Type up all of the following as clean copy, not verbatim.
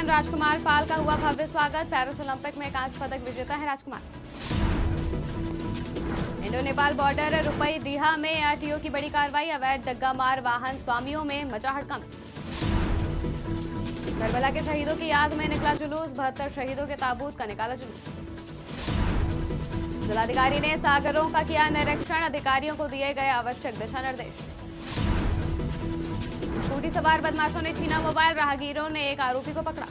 Captain राजकुमार पाल का हुआ भव्य स्वागत। पेरिस ओलंपिक में कांस्य पदक विजेता है राजकुमार। इंडो नेपाल बॉर्डर रुपई डीहा में आरटीओ की बड़ी कार्रवाई। अवैध डग्गामार वाहन स्वामियों में मचा हड़कंप। करबला के शहीदों की याद में निकला जुलूस। 72 शहीदों के ताबूत का निकाला जुलूस। जिलाधिकारी ने सागरों का किया निरीक्षण। अधिकारियों को दिए गए आवश्यक दिशा निर्देश। स्कूटी सवार बदमाशों ने छीना मोबाइल। राहगीरों ने एक आरोपी को पकड़ा।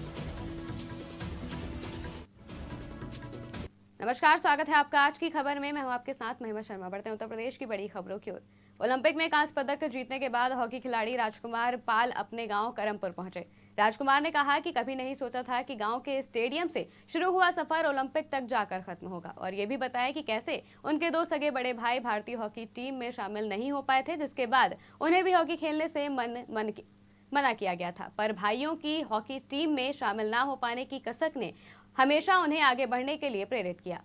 नमस्कार, स्वागत है आपका आज की खबर में। मैं हूं आपके साथ महिमा शर्मा। बढ़ते हैं उत्तर प्रदेश की बड़ी खबरों की ओर। ओलंपिक में कांस्य पदक जीतने के बाद हॉकी खिलाड़ी राजकुमार पाल अपने गांव करमपुर पहुंचे। राजकुमार ने कहा कि कभी नहीं सोचा था कि गांव के स्टेडियम से शुरू हुआ सफर ओलंपिक तक जाकर खत्म होगा, और ये भी बताया कि कैसे उनके दो सगे बड़े भाई भारतीय हॉकी टीम में शामिल नहीं हो पाए थे, जिसके बाद उन्हें भी हॉकी खेलने से मना किया गया था। पर भाइयों की हॉकी टीम में शामिल ना हो पाने की कसक ने हमेशा उन्हें आगे बढ़ने के लिए प्रेरित किया।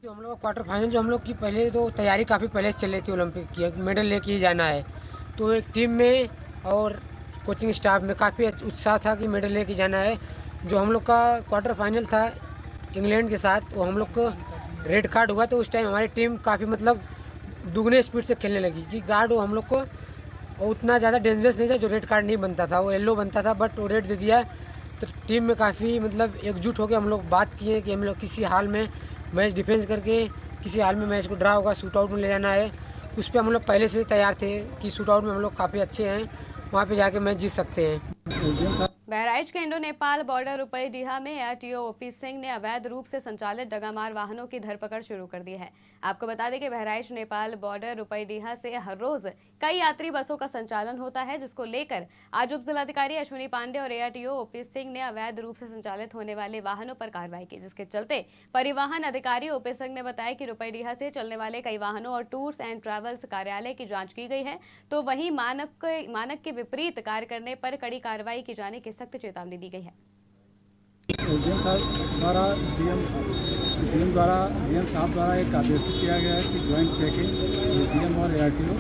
जो हम लोग क्वार्टर फाइनल जो हम लोग की पहले तो तैयारी काफ़ी पहले से चल रही थी ओलंपिक की, मेडल लेके ही जाना है। तो एक टीम में और कोचिंग स्टाफ में काफ़ी उत्साह था कि मेडल लेके जाना है। जो हम लोग का क्वार्टर फाइनल था इंग्लैंड के साथ, वो हम लोग को रेड कार्ड हुआ, तो उस टाइम हमारी टीम काफ़ी मतलब दुगने स्पीड से खेलने लगी कि गार्ड वो हम लोग को उतना ज़्यादा डेंजरस नहीं था। जो रेड कार्ड नहीं बनता था वो येलो बनता था, बट वो रेड दे दिया। तो टीम में काफ़ी मतलब एकजुट होकर हम लोग बात किए कि हम लोग किसी हाल में मैच डिफेंस करके किसी हाल में मैच को ड्रा होगा, शूट आउट में ले जाना है। उस पर हम लोग पहले से तैयार थे कि शूट आउट में हम लोग काफ़ी अच्छे हैं, वहाँ पे जाके मैच जीत सकते हैं। बहराइच के इंडो नेपाल बॉर्डर रुपई डीहा में एआरटीओ ओपी सिंह ने अवैध रूप से संचालित डगामार वाहनों की धरपकड़ शुरू कर दी है। आपको बता दें कि बहराइच नेपाल बॉर्डर रुपई डीहा से हर रोज कई यात्री बसों का संचालन होता है, जिसको लेकर आज उप जिलाधिकारी अश्विनी पांडे और एआरटीओ ओपी सिंह ने अवैध रूप से संचालित होने वाले वाहनों पर कार्रवाई की, जिसके चलते परिवहन अधिकारी ओपी सिंह ने बताया कि रुपई डीहा से चलने वाले कई वाहनों और टूर्स एंड ट्रेवल्स कार्यालय की जाँच की गई है। तो वहीं मानक के विपरीत कार्य करने पर कड़ी कार्रवाई की जाने की सख्त चेतावनी दी गई है। डीएम साहब द्वारा एक आदेश किया गया है कि ज्वाइंट चेकिंग डीएम और एआरटीओ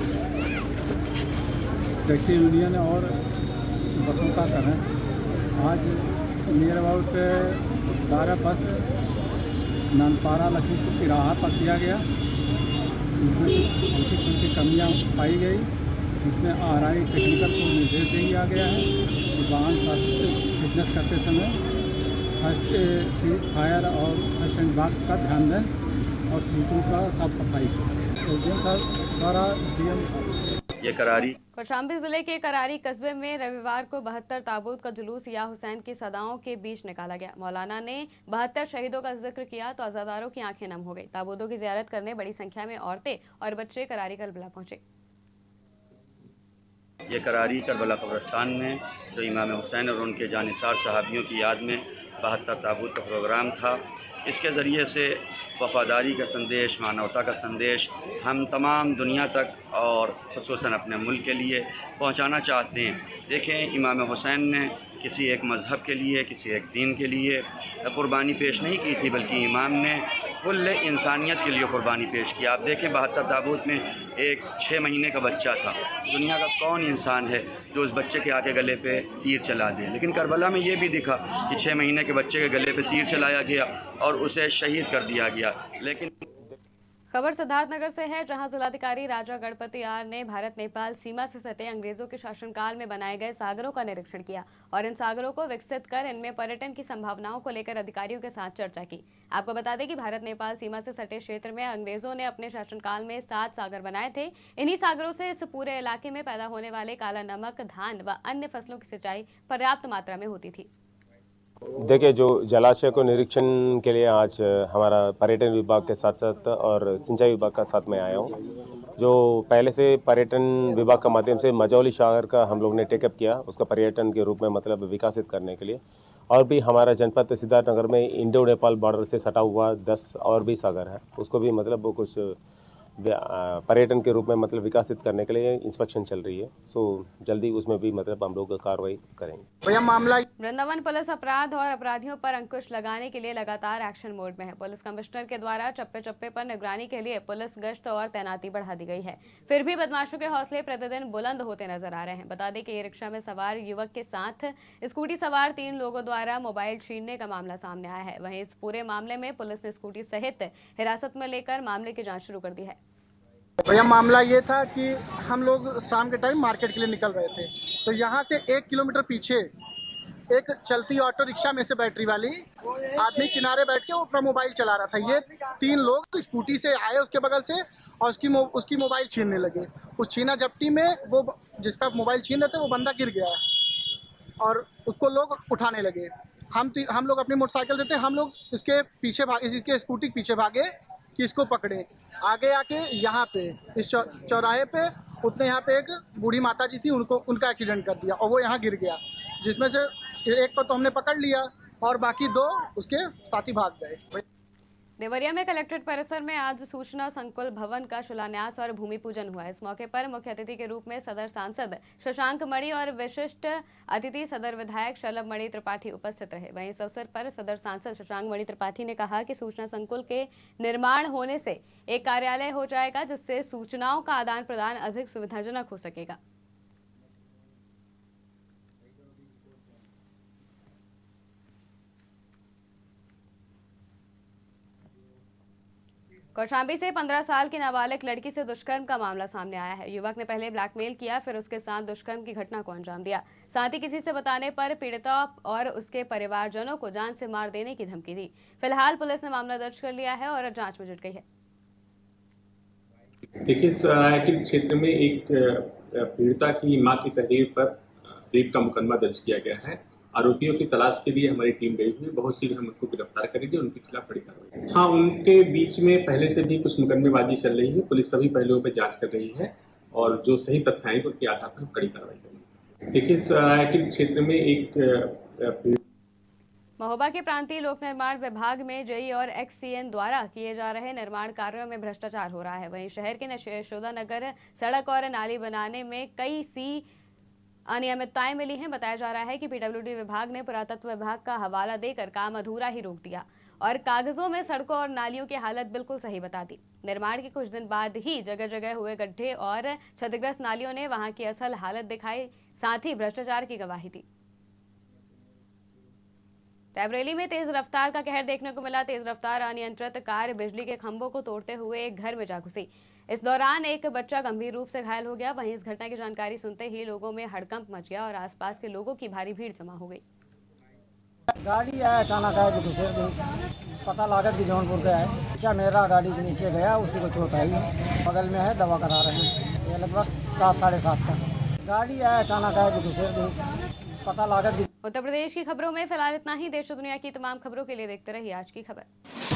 टैक्सी यूनियन और बसों का करें। आज नियर अबाउट 12 बस नानपारा लखीमपुर की राह पर किया गया। इसमें कुछ हल्की फुल्की कमियाँ पाई गई। इसमें आरआई टेक्निकल को निर्देश दिया गया है कि वाहन फिटनेस करते समय फर्स्ट फायर और फर्स्ट एंड बॉक्स का ध्यान दें और सीटों का साफ सफाई डीएम साहब द्वारा ये करारी कौशाम्बी जिले के करारी कस्बे में रविवार को 72 ताबूत का जुलूस या हुसैन की सदाओं के बीच निकाला गया। मौलाना ने 72 शहीदों का जिक्र किया तो अज़ादारों की आंखें नम हो गई। ताबूतों की ज़ियारत करने बड़ी संख्या में औरतें और बच्चे करारी करबला पहुंचे। ये करारी करबला कब्रिस्तान में जो इमाम हुसैन और उनके जानिसार सहाबियों की याद में 72 ताबूत का प्रोग्राम था। इसके ज़रिए से वफ़ादारी का संदेश, मानवता का संदेश हम तमाम दुनिया तक और ख़ुसूसन अपने मुल्क के लिए पहुंचाना चाहते हैं। देखें, इमाम हुसैन ने किसी एक मज़हब के लिए, किसी एक दीन के लिए क़ुरबानी पेश नहीं की थी, बल्कि इमाम ने कुल इंसानियत के लिए क़ुरबानी पेश की। आप देखें, 72 ताबूत में एक 6 महीने का बच्चा था। दुनिया का कौन इंसान है जो उस बच्चे के आगे गले पे तीर चला दे? लेकिन करबला में ये भी दिखा कि 6 महीने के बच्चे के गले पे तीर चलाया गया और उसे शहीद कर दिया गया। लेकिन खबर सिद्धार्थनगर से है, जहां जिलाधिकारी राजा गणपति आर ने भारत नेपाल सीमा से सटे अंग्रेजों के शासनकाल में बनाए गए सागरों का निरीक्षण किया और इन सागरों को विकसित कर इनमें पर्यटन की संभावनाओं को लेकर अधिकारियों के साथ चर्चा की। आपको बता दें कि भारत नेपाल सीमा से सटे क्षेत्र में अंग्रेजों ने अपने शासनकाल में 7 सागर बनाए थे। इन्हीं सागरों से इस पूरे इलाके में पैदा होने वाले काला नमक, धान व अन्य फसलों की सिंचाई पर्याप्त मात्रा में होती थी। देखिए, जो जलाशय को निरीक्षण के लिए आज हमारा पर्यटन विभाग के साथ साथ और सिंचाई विभाग का साथ में आया हूँ। जो पहले से पर्यटन विभाग का माध्यम से मझौली सागर का हम लोग ने टेकअप किया, उसका पर्यटन के रूप में मतलब विकसित करने के लिए। और भी हमारा जनपद सिद्धार्थनगर में इंडो नेपाल बॉर्डर से सटा हुआ 10 और भी सागर है, उसको भी मतलब वो कुछ पर्यटन के रूप में मतलब विकसित करने के लिए इंस्पेक्शन चल रही है। सो जल्दी उसमें भी मतलब हम लोग कार्रवाई करेंगे। भैया मामला वृंदावन पुलिस अपराध और अपराधियों पर अंकुश लगाने के लिए लगातार एक्शन मोड में है। पुलिस कमिश्नर के द्वारा चप्पे चप्पे पर निगरानी के लिए पुलिस गश्त और तैनाती बढ़ा दी गई है। फिर भी बदमाशों के हौसले प्रतिदिन बुलंद होते नजर आ रहे हैं। बता दें कि ई रिक्शा में सवार युवक के साथ स्कूटी सवार 3 लोगों द्वारा मोबाइल छीनने का मामला सामने आया है। वहीं इस पूरे मामले में पुलिस ने स्कूटी सहित हिरासत में लेकर मामले की जाँच शुरू कर दी है। भैया मामला ये था कि हम लोग शाम के टाइम मार्केट के लिए निकल रहे थे, तो यहाँ से 1 किलोमीटर पीछे एक चलती ऑटो रिक्शा में से बैटरी वाली आदमी किनारे बैठ के वो अपना मोबाइल चला रहा था। ये 3 लोग स्कूटी से आए उसके बगल से और उसकी मोबाइल छीनने लगे। उस छीना झपटी में वो जिसका मोबाइल छीन रहे थे वो बंदा गिर गया और उसको लोग उठाने लगे। हम लोग अपनी मोटरसाइकिल से थे, हम लोग इसके स्कूटी के पीछे भागे कि इसको पकड़े। आगे आके यहाँ पे इस चौराहे पे उतने यहाँ पे एक बूढ़ी माता जी थी, उनका एक्सीडेंट कर दिया और वो यहाँ गिर गया, जिसमें से एक को तो हमने पकड़ लिया और बाकी 2 उसके साथी भाग गए। देवरिया में कलेक्ट्रेट परिसर में आज सूचना संकुल भवन का शिलान्यास और भूमि पूजन हुआ। इस मौके पर मुख्य अतिथि के रूप में सदर सांसद शशांक मणि और विशिष्ट अतिथि सदर विधायक शलभ मणि त्रिपाठी उपस्थित रहे। वहीं इस अवसर पर सदर सांसद शशांक मणि त्रिपाठी ने कहा कि सूचना संकुल के निर्माण होने से एक कार्यालय हो जाएगा, जिससे सूचनाओं का आदान प्रदान अधिक सुविधाजनक हो सकेगा। कौशाम्बी से 15 साल की नाबालिग लड़की से दुष्कर्म का मामला सामने आया है। युवक ने पहले ब्लैकमेल किया, फिर उसके साथ दुष्कर्म की घटना को अंजाम दिया। साथ ही किसी से बताने पर पीड़िता और उसके परिवारजनों को जान से मार देने की धमकी दी। फिलहाल पुलिस ने मामला दर्ज कर लिया है और जांच में जुट गई है। देखिए, सरायकेट क्षेत्र में एक पीड़िता की मां की तहरीर पर रेप का मुकदमा दर्ज किया गया है। आरोपियों की तलाश के लिए हमारी टीम गई हुई, बहुत शीघ्र हम उनको गिरफ्तार करेंगे, उनके खिलाफ कड़ी कार्रवाई। हाँ, उनके बीच में पहले से भी कुछ मुकदमेबाजी चल रही है। पुलिस सभी पहलुओं पर जांच कर रही है और जो सही तथ्य आएंगे उनके आधार पर हम कड़ी कार्रवाई करेंगे। देखिए, सरायकेट क्षेत्र में एक महोबा के प्रांतीय लोक निर्माण विभाग में जेई और एक्ससीएन द्वारा किए जा रहे निर्माण कार्यों में भ्रष्टाचार हो रहा है। वहीं शहर के यशोदा नगर सड़क और नाली बनाने में कई सी अनियमितताएं मिली हैं। बताया जा रहा है कि पीडब्ल्यूडी विभाग ने पुरातत्व विभाग का हवाला देकर काम अधूरा ही रोक दिया और कागजों में सड़कों और नालियों की हालत बिल्कुल सही बता दी। निर्माण के कुछ दिन बाद ही जगह जगह हुए गड्ढे और क्षतिग्रस्त नालियों ने वहां की असल हालत दिखाई, साथ ही भ्रष्टाचार की गवाही दी। रायबरेली में तेज रफ्तार का कहर देखने को मिला। तेज रफ्तार अनियंत्रित कार बिजली के खंभों को तोड़ते हुए एक घर में जा घुसी। इस दौरान एक बच्चा गंभीर रूप से घायल हो गया। वहीं इस घटना की जानकारी सुनते ही लोगों में हड़कंप मच गया और आसपास के लोगों की भारी भीड़ जमा हो गई। गाड़ी आया अचानक आया, दूसरे दिन पता लगा कि जौनपुर का है। अच्छा, मेरा गाड़ी के नीचे गया, उसी को चोट आई, बगल में है, दवा करा रहे हैं। ये लगभग 7 साढ़े 7 का गाड़ी आया अचानक आया, दूसरे दिन पता लगा। उत्तर प्रदेश की खबरों में फिलहाल इतना ही। देश और दुनिया की तमाम खबरों के लिए देखते रहिए आज की खबर।